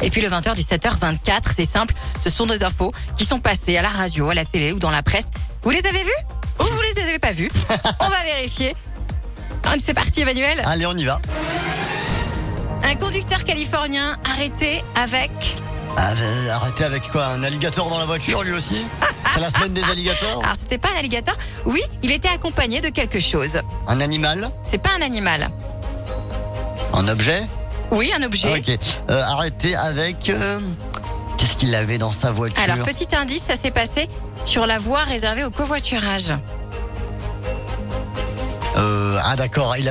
Et puis le 20h du 7h24, c'est simple, ce sont des infos qui sont passées à la radio, à la télé ou dans la presse. Vous les avez vues ou vous les avez pas vues? On va vérifier. C'est parti, Emmanuel. Allez, on y va. Un conducteur californien arrêté avec... Arrêtez avec quoi? Un alligator dans la voiture, lui aussi? C'est la semaine des alligators? Alors, c'était pas un alligator. Oui, il était accompagné de quelque chose. Un animal? C'est pas un animal. Un objet? Oui, un objet. Ok. Arrêtez avec... Qu'est-ce qu'il avait dans sa voiture? Alors, petit indice, ça s'est passé sur la voie réservée au covoiturage. D'accord, il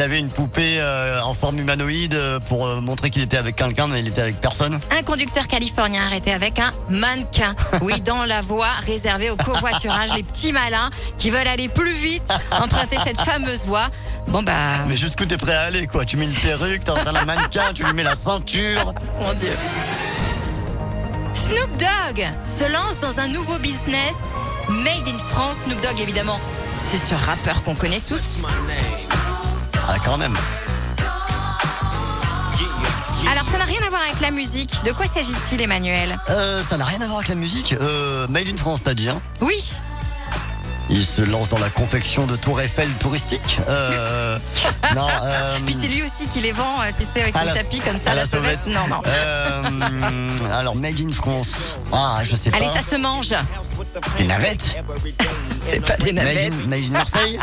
avait une poupée en forme humanoïde pour montrer qu'il était avec quelqu'un, mais il était avec personne. Un conducteur californien arrêté avec un mannequin. Oui, dans la voie réservée au covoiturage. Les petits malins qui veulent aller plus vite, emprunter cette fameuse voie. Bon bah... Mais jusqu'où t'es prêt à aller, quoi? Tu mets une perruque, t'es en train de la mannequin, tu lui mets la ceinture. Mon Dieu. Snoop Dogg se lance dans un nouveau business made in France. Snoop Dogg, évidemment, c'est ce rappeur qu'on connaît tous. Ah, quand même. Alors, ça n'a rien à voir avec la musique. De quoi s'agit-il, Emmanuel? Ça n'a rien à voir avec la musique. Made in France, t'as dit, hein? Oui. Il se lance dans la confection de tours Eiffel touristiques. Non. Puis c'est lui aussi qui les vend, tu sais, avec son tapis comme ça, à la la sauvette. sauvette. Non. Alors, Made in France. Ah, je sais pas. Allez, ça se mange. Des navettes? C'est pas des navettes. Made in Marseille?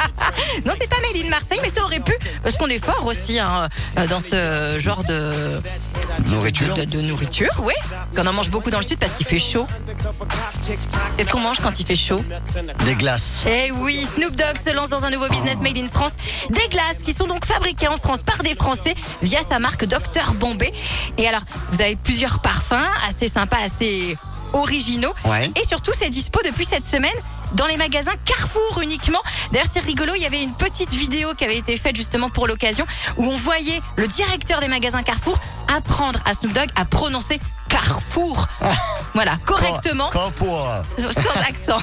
Non, c'est pas Made in Marseille, mais ça aurait pu, parce qu'on est fort aussi hein, dans ce genre de Nourriture? de nourriture, oui. Qu'on en mange beaucoup dans le sud parce qu'il fait chaud. Qu'est-ce qu'on mange quand il fait chaud? Des glaces. Eh oui, Snoop Dogg se lance dans un nouveau business made in France. Des glaces qui sont donc fabriquées en France par des Français via sa marque Dr Bombay. Et alors, vous avez plusieurs parfums assez sympas, assez originaux. Ouais. Et surtout, c'est dispo depuis cette semaine dans les magasins Carrefour uniquement. D'ailleurs, c'est rigolo, il y avait une petite vidéo qui avait été faite justement pour l'occasion où on voyait le directeur des magasins Carrefour apprendre à Snoop Dogg à prononcer Carrefour. Voilà, correctement, Carrefour. sans accent.